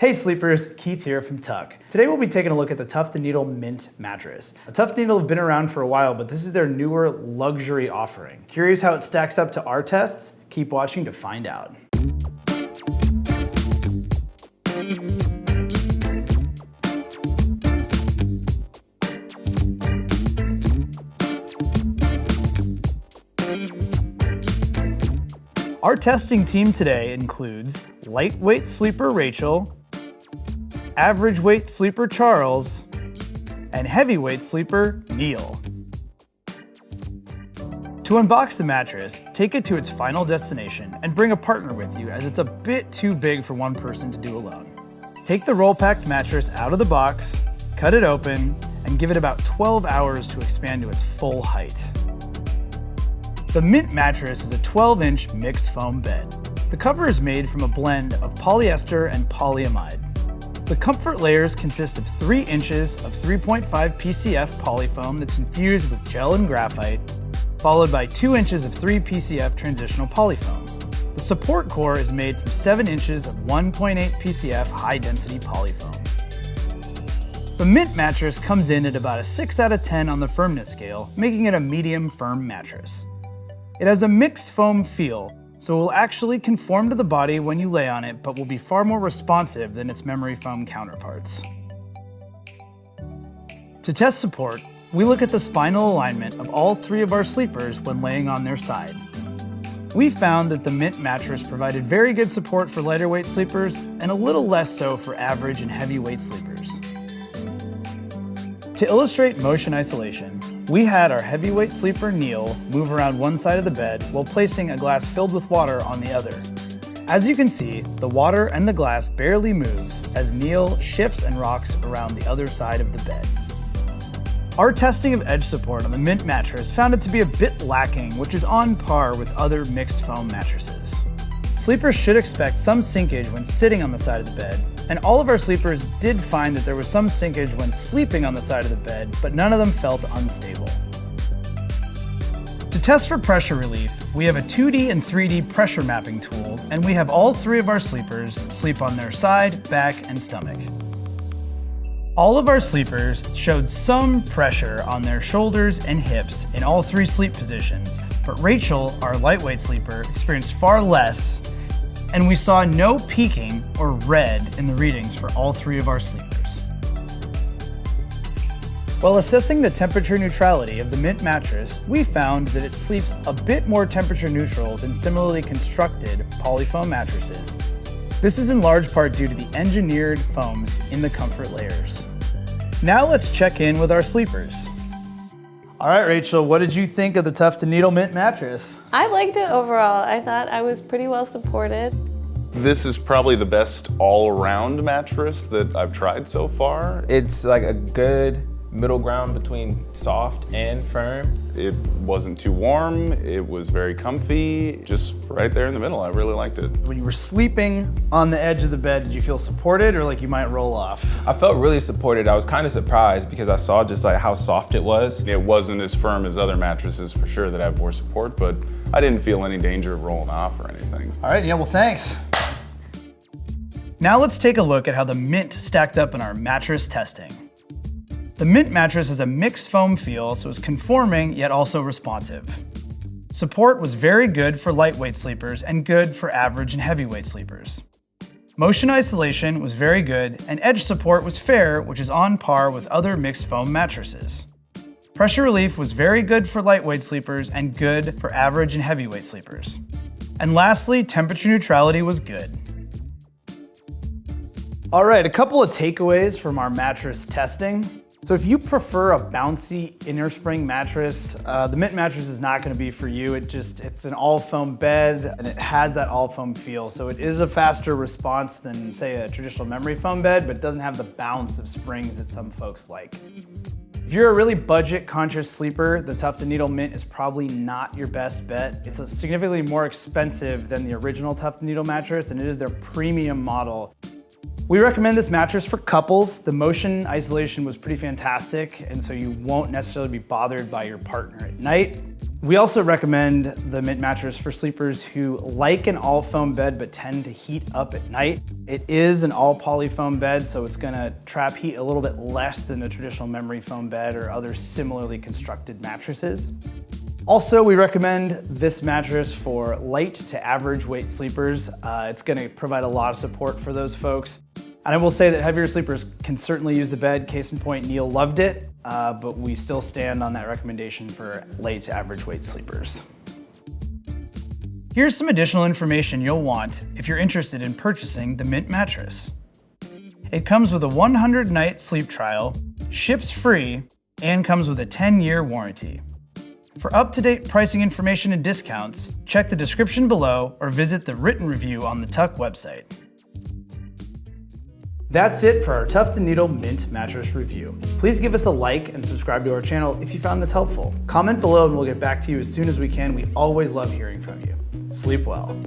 Hey sleepers, Keith here from Tuck. Today we'll be taking a look at the Tuft & Needle Mint mattress. Tuft & Needle have been around for a while, but this is their newer luxury offering. Curious how it stacks up to our tests? Keep watching to find out. Our testing team today includes lightweight sleeper Rachel, average weight sleeper Charles, and heavyweight sleeper Neil. To unbox the mattress, take it to its final destination and bring a partner with you as it's a bit too big for one person to do alone. Take the roll-packed mattress out of the box, cut it open, and give it about 12 hours to expand to its full height. The Mint mattress is a 12-inch mixed foam bed. The cover is made from a blend of polyester and polyamide. The comfort layers consist of 3 inches of 3.5 PCF polyfoam that's infused with gel and graphite, followed by 2 inches of 3 PCF transitional polyfoam. The support core is made from 7 inches of 1.8 PCF high-density polyfoam. The Mint mattress comes in at about a 6 out of 10 on the firmness scale, making it a medium firm mattress. It has a mixed foam feel, so it will actually conform to the body when you lay on it, but will be far more responsive than its memory foam counterparts. To test support, we look at the spinal alignment of all 3 of our sleepers when laying on their side. We found that the Mint mattress provided very good support for lighter weight sleepers and a little less so for average and heavyweight sleepers. To illustrate motion isolation, we had our heavyweight sleeper Neil move around one side of the bed while placing a glass filled with water on the other. As you can see, the water and the glass barely moves as Neil shifts and rocks around the other side of the bed. Our testing of edge support on the Mint mattress found it to be a bit lacking, which is on par with other mixed foam mattresses. Sleepers should expect some sinkage when sitting on the side of the bed, and all of our sleepers did find that there was some sinkage when sleeping on the side of the bed, but none of them felt unstable. To test for pressure relief, we have a 2D and 3D pressure mapping tool, and we have all 3 of our sleepers sleep on their side, back, and stomach. All of our sleepers showed some pressure on their shoulders and hips in all 3 sleep positions, but Rachel, our lightweight sleeper, experienced far less, and we saw no peaking or red in the readings for all 3 of our sleepers. While assessing the temperature neutrality of the Mint mattress, we found that it sleeps a bit more temperature neutral than similarly constructed polyfoam mattresses. This is in large part due to the engineered foams in the comfort layers. Now let's check in with our sleepers. All right, Rachel, what did you think of the Tuft & Needle Mint mattress? I liked it overall. I thought I was pretty well supported. This is probably the best all-around mattress that I've tried so far. It's like a good middle ground between soft and firm. It wasn't too warm, it was very comfy, just right there in the middle. I really liked it. When you were sleeping on the edge of the bed, did you feel supported or like you might roll off? I felt really supported. I was kind of surprised because I saw just like how soft it was. It wasn't as firm as other mattresses for sure that have more support, but I didn't feel any danger of rolling off or anything. All right, yeah, well, thanks. Now let's take a look at how the Mint stacked up in our mattress testing. The Mint mattress has a mixed foam feel, so it's conforming yet also responsive. Support was very good for lightweight sleepers and good for average and heavyweight sleepers. Motion isolation was very good, and edge support was fair, which is on par with other mixed foam mattresses. Pressure relief was very good for lightweight sleepers and good for average and heavyweight sleepers. And lastly, temperature neutrality was good. All right, a couple of takeaways from our mattress testing. So if you prefer a bouncy inner spring mattress, the Mint mattress is not gonna be for you. It's an all foam bed and it has that all foam feel. So it is a faster response than say a traditional memory foam bed, but it doesn't have the bounce of springs that some folks like. If you're a really budget conscious sleeper, the Tuft & Needle Mint is probably not your best bet. It's significantly more expensive than the original Tuft & Needle mattress, and it is their premium model. We recommend this mattress for couples. The motion isolation was pretty fantastic, and so you won't necessarily be bothered by your partner at night. We also recommend the Mint mattress for sleepers who like an all foam bed but tend to heat up at night. It is an all poly foam bed, so it's gonna trap heat a little bit less than a traditional memory foam bed or other similarly constructed mattresses. Also, we recommend this mattress for light to average weight sleepers. It's gonna provide a lot of support for those folks. And I will say that heavier sleepers can certainly use the bed. Case in point, Neil loved it, but we still stand on that recommendation for light to average weight sleepers. Here's some additional information you'll want if you're interested in purchasing the Mint mattress. It comes with a 100-night sleep trial, ships free, and comes with a 10-year warranty. For up-to-date pricing information and discounts, check the description below or visit the written review on the Tuck website. That's it for our Tuft & Needle Mint mattress review. Please give us a like and subscribe to our channel if you found this helpful. Comment below and we'll get back to you as soon as we can. We always love hearing from you. Sleep well.